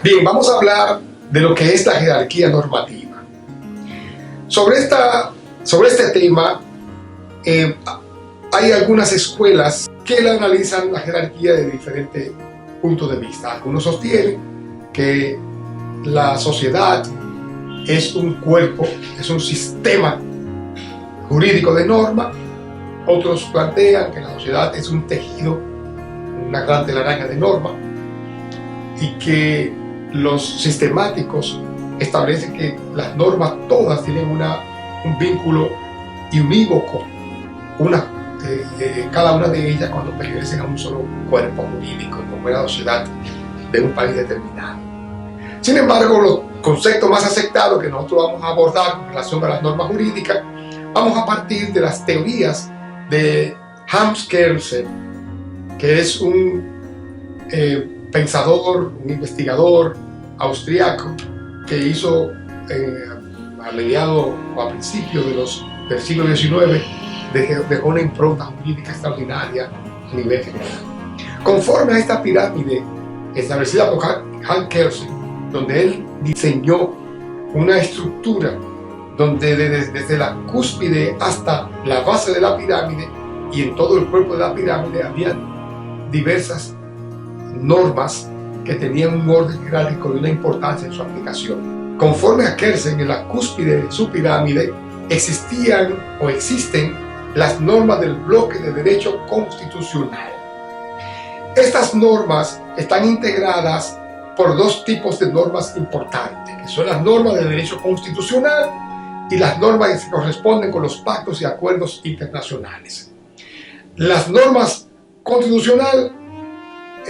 Bien, vamos a hablar de lo que es la jerarquía normativa. Sobre este tema, hay algunas escuelas que analizan la jerarquía de diferentes puntos de vista. Algunos sostienen que la sociedad es un cuerpo, es un sistema jurídico de norma. Otros plantean que la sociedad es un tejido, una gran telaraña de norma, y que los sistemáticos establecen que las normas todas tienen un vínculo unívoco, cada una de ellas cuando pertenecen a un solo cuerpo jurídico, como es la sociedad de un país determinado. Sin embargo, los conceptos más aceptados que nosotros vamos a abordar en relación a las normas jurídicas, vamos a partir de las teorías de Hans Kelsen, que es un pensador, un investigador austriaco que hizo a mediados o a principios del siglo XIX, dejó una impronta jurídica extraordinaria a nivel general. Conforme a esta pirámide establecida por Hans Kelsen, donde él diseñó una estructura donde desde la cúspide hasta la base de la pirámide y en todo el cuerpo de la pirámide había diversas normas que tenían un orden jerárquico y una importancia en su aplicación. Conforme a Kelsen, en la cúspide de su pirámide existían o existen las normas del bloque de derecho constitucional. Estas normas están integradas por dos tipos de normas importantes, que son las normas de derecho constitucional y las normas que se corresponden con los pactos y acuerdos internacionales. Las normas constitucionales,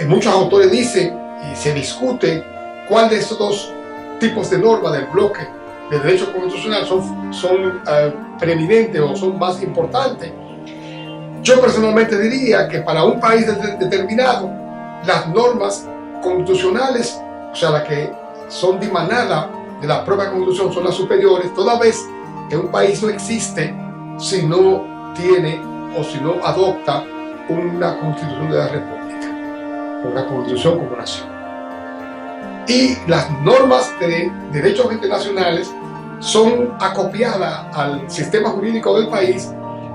muchos autores dicen y se discute cuál de estos dos tipos de normas del bloque de derecho constitucional son preeminentes o son más importantes. Yo personalmente diría que para un país determinado, las normas constitucionales, o sea, las que son dimanadas de la propia Constitución, son las superiores, toda vez que un país no existe si no tiene o si no adopta una Constitución de la República, una Constitución como nación. Y las normas de derechos internacionales son acopiadas al sistema jurídico del país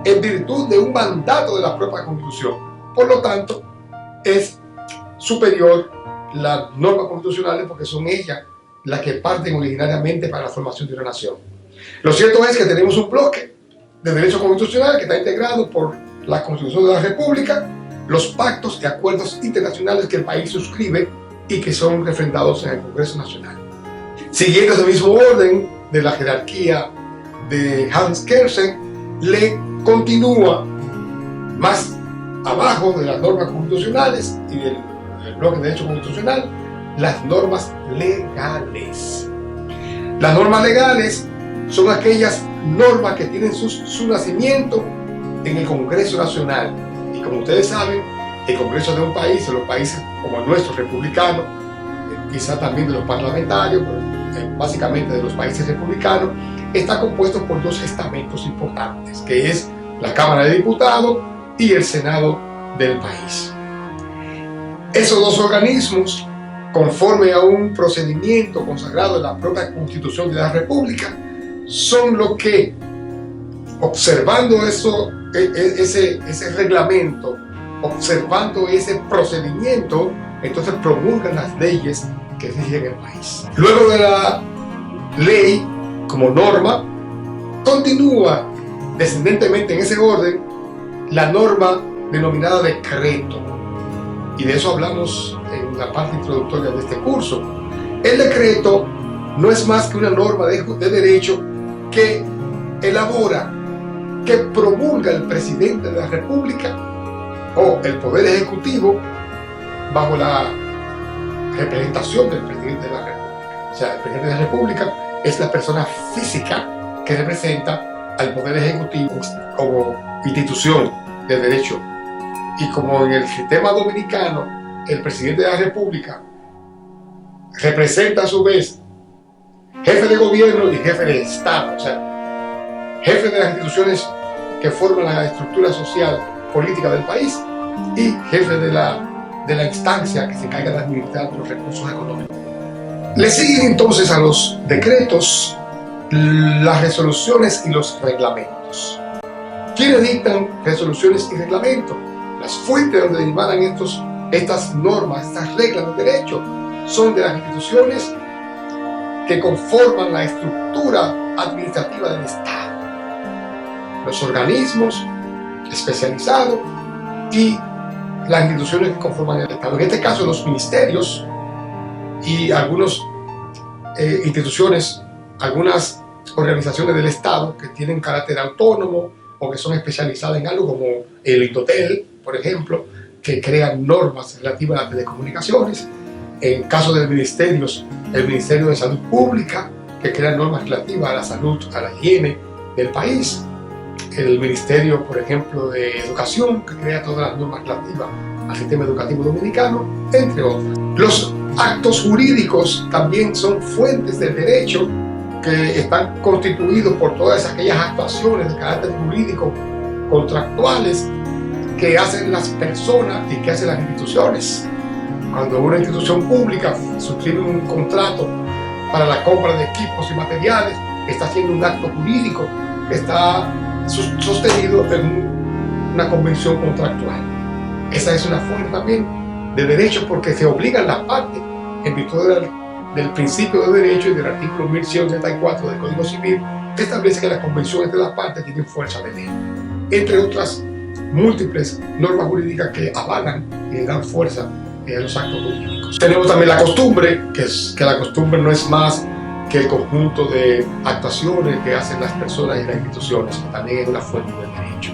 en virtud de un mandato de la propia Constitución. Por lo tanto, es superior las normas constitucionales porque son ellas las que parten originariamente para la formación de una nación. Lo cierto es que tenemos un bloque de derecho constitucional que está integrado por la Constitución de la República, los pactos y acuerdos internacionales que el país suscribe y que son refrendados en el Congreso Nacional. Siguiendo ese mismo orden de la jerarquía de Hans Kelsen, le continúa más abajo de las normas constitucionales y del bloque de derecho constitucional, las normas legales. Las normas legales son aquellas normas que tienen su nacimiento en el Congreso Nacional. Y como ustedes saben, el Congreso de un país, de los países como el nuestro, republicano, quizá también de los parlamentarios, pero básicamente de los países republicanos, está compuesto por dos estamentos importantes, que es la Cámara de Diputados y el Senado del país. Esos dos organismos, conforme a un procedimiento consagrado en la propia Constitución de la República, son los que, observando ese reglamento, observando ese procedimiento, entonces promulgan las leyes que rigen el país. Luego de la ley como norma, continúa descendentemente en ese orden la norma denominada decreto. Y de eso hablamos en la parte introductoria de este curso. El decreto no es más que una norma de derecho que elabora, que promulga el presidente de la República o el Poder Ejecutivo bajo la representación del presidente de la República. O sea, el presidente de la República es la persona física que representa al Poder Ejecutivo como institución de derecho. Y como en el sistema dominicano, el presidente de la República representa a su vez jefe de gobierno y jefe de Estado, o sea, jefe de las instituciones que forman la estructura social política del país y jefe de la instancia que se encarga de administrar los recursos económicos. Le siguen entonces a los decretos las resoluciones y los reglamentos. ¿Quiénes dictan resoluciones y reglamentos? Las fuentes donde derivan estas normas, estas reglas de derecho, son de las instituciones que conforman la estructura administrativa del Estado. Los organismos especializados y las instituciones que conforman el Estado. En este caso, los ministerios y algunas instituciones, algunas organizaciones del Estado que tienen carácter autónomo o que son especializadas en algo, como el Indotel, por ejemplo, que crean normas relativas a las telecomunicaciones. En caso de ministerios, el Ministerio de Salud Pública, que crea normas relativas a la salud, a la higiene del país. El Ministerio, por ejemplo, de Educación, que crea todas las normas relativas al sistema educativo dominicano, entre otras. Los actos jurídicos también son fuentes del derecho que están constituidos por todas aquellas actuaciones de carácter jurídico contractuales que hacen las personas y que hacen las instituciones. Cuando una institución pública suscribe un contrato para la compra de equipos y materiales, está haciendo un acto jurídico que está sostenido en una convención contractual. Esa es una fuente también de derecho, porque se obligan las partes en virtud del principio de derecho y del artículo 1134 del Código Civil, que establece que las convenciones de las partes tienen fuerza de ley, entre otras múltiples normas jurídicas que avalan y le dan fuerza a los actos jurídicos. Tenemos también la costumbre, que la costumbre no es más que el conjunto de actuaciones que hacen las personas y las instituciones, que también es una fuente del derecho.